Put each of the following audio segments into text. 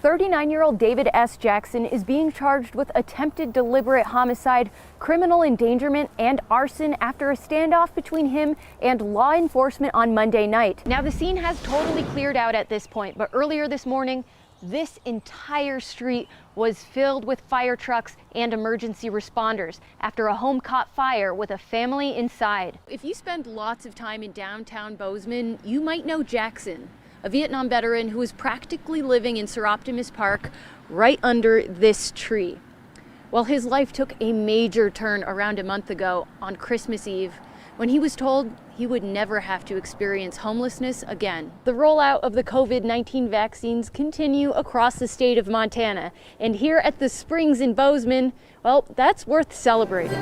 39-year-old David S. Jackson is being charged with attempted deliberate homicide, criminal endangerment, and arson after a standoff between him and law enforcement on Monday night. Now, the scene has totally cleared out at this point, but earlier this morning, this entire street was filled with fire trucks and emergency responders after a home caught fire with a family inside. If you spend lots of time in downtown Bozeman, you might know Jackson, a Vietnam veteran who is practically living in Sir Optimus Park right under this tree. Well, his life took a major turn around a month ago on Christmas Eve when he was told he would never have to experience homelessness again. The rollout of the COVID-19 vaccines continue across the state of Montana, and here at the Springs in Bozeman, well, that's worth celebrating.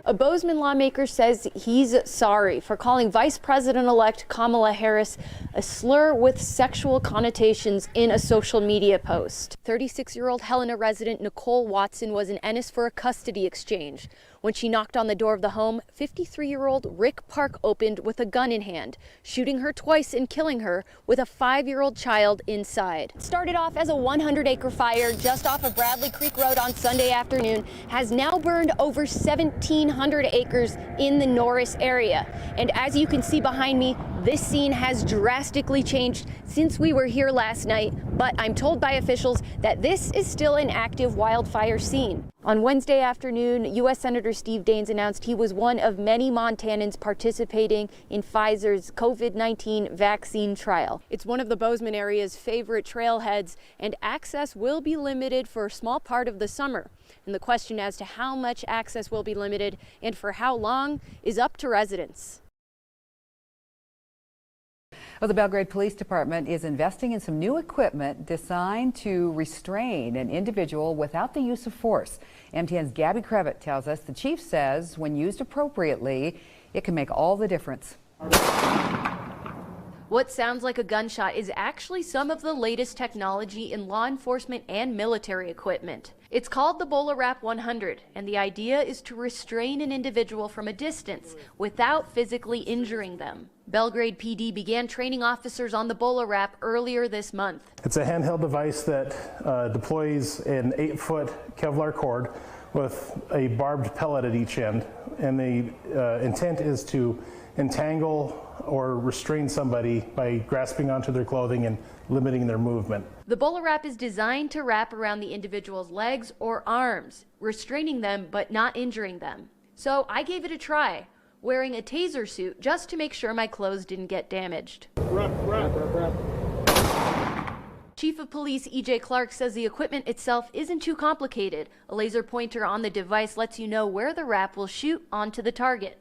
A Bozeman lawmaker says he's sorry for calling Vice President-elect Kamala Harris a slur with sexual connotations in a social media post. 36-year-old Helena resident Nicole Watson was in Ennis for a custody exchange. When she knocked on the door of the home, 53-year-old Rick Park opened with a gun in hand, shooting her twice and killing her with a 5-year-old child inside. It started off as a 100-acre fire just off of Bradley Creek Road on Sunday afternoon, has now burned over 1,700 acres in the Norris area. And as you can see behind me, this scene has drastically changed since we were here last night, but I'm told by officials that this is still an active wildfire scene. On Wednesday afternoon, U.S. Senator Steve Daines announced he was one of many Montanans participating in Pfizer's COVID-19 vaccine trial. It's one of the Bozeman area's favorite trailheads, and access will be limited for a small part of the summer. And the question as to how much access will be limited and for how long is up to residents. Well, the Belgrade Police Department is investing in some new equipment designed to restrain an individual without the use of force. MTN's Gaby Krevat tells us the chief says when used appropriately, it can make all the difference. What sounds like a gunshot is actually some of the latest technology in law enforcement and military equipment. It's called the BolaWrap 100, and the idea is to restrain an individual from a distance without physically injuring them. Belgrade PD began training officers on the BolaWrap earlier this month. It's a handheld device that deploys an 8-foot Kevlar cord with a barbed pellet at each end, and the intent is to entangle or restrain somebody by grasping onto their clothing and limiting their movement. The BolaWrap is designed to wrap around the individual's legs or arms, restraining them but not injuring them. So I gave it a try, wearing a taser suit just to make sure my clothes didn't get damaged. Chief of Police E.J. Clark says the equipment itself isn't too complicated. A laser pointer on the device lets you know where the wrap will shoot onto the target.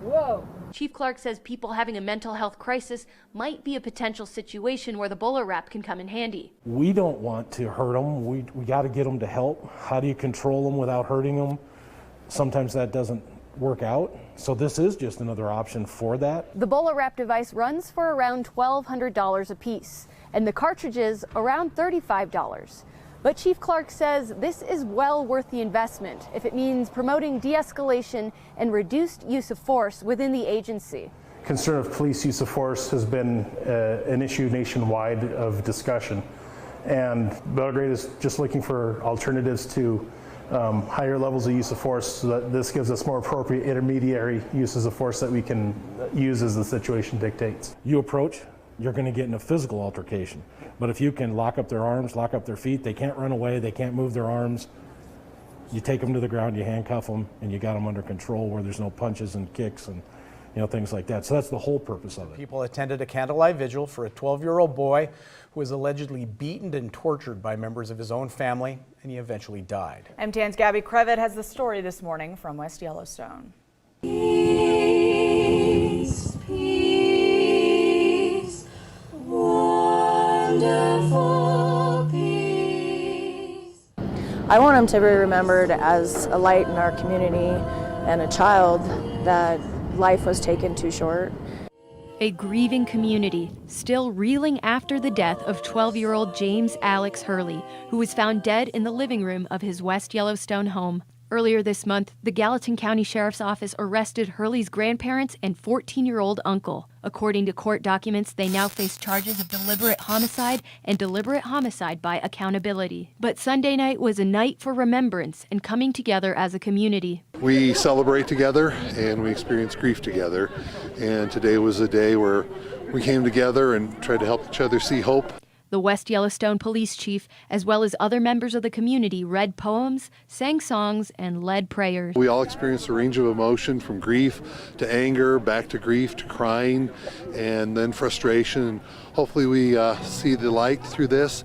Whoa. Chief Clark says people having a mental health crisis might be a potential situation where the BolaWrap can come in handy. We don't want to hurt them. We got to get them to help. How do you control them without hurting them? Sometimes that doesn't work out. So this is just another option for that. The BolaWrap device runs for around $1,200 a piece, and the cartridges around $35. But Chief Clark says this is well worth the investment if it means promoting de-escalation and reduced use of force within the agency. Concern of police use of force has been an issue nationwide of discussion, and Belgrade is just looking for alternatives to higher levels of use of force, so that this gives us more appropriate intermediary uses of force that we can use as the situation dictates. You approach, you're going to get in a physical altercation. But if you can lock up their arms, lock up their feet, they can't run away, they can't move their arms, you take them to the ground, you handcuff them, and you got them under control where there's no punches and kicks and things like that. So that's the whole purpose of it. People attended a candlelight vigil for a 12-year-old boy who was allegedly beaten and tortured by members of his own family, and he eventually died. MTN's Gaby Krevat has the story this morning from West Yellowstone. Peace, peace, wonderful peace. I want him to be remembered as a light in our community and a child that life was taken too short. A grieving community still reeling after the death of 12-year-old James Alex Hurley, who was found dead in the living room of his West Yellowstone home. Earlier this month, the Gallatin County Sheriff's Office arrested Hurley's grandparents and 14-year-old uncle. According to court documents, they now face charges of deliberate homicide and deliberate homicide by accountability. But Sunday night was a night for remembrance and coming together as a community. We celebrate together and we experience grief together. And today was a day where we came together and tried to help each other see hope. The West Yellowstone police chief, as well as other members of the community, read poems, sang songs, and led prayers. We all experienced a range of emotion from grief to anger, back to grief to crying, and then frustration. Hopefully we see the light through this.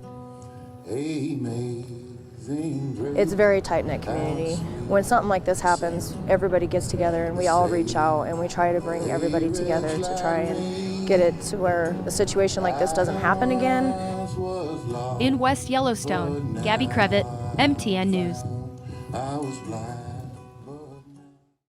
It's a very tight-knit community. When something like this happens, everybody gets together and we all reach out and we try to bring everybody together to try and get it to where a situation like this doesn't happen again. In West Yellowstone, Gaby Krevat, MTN News.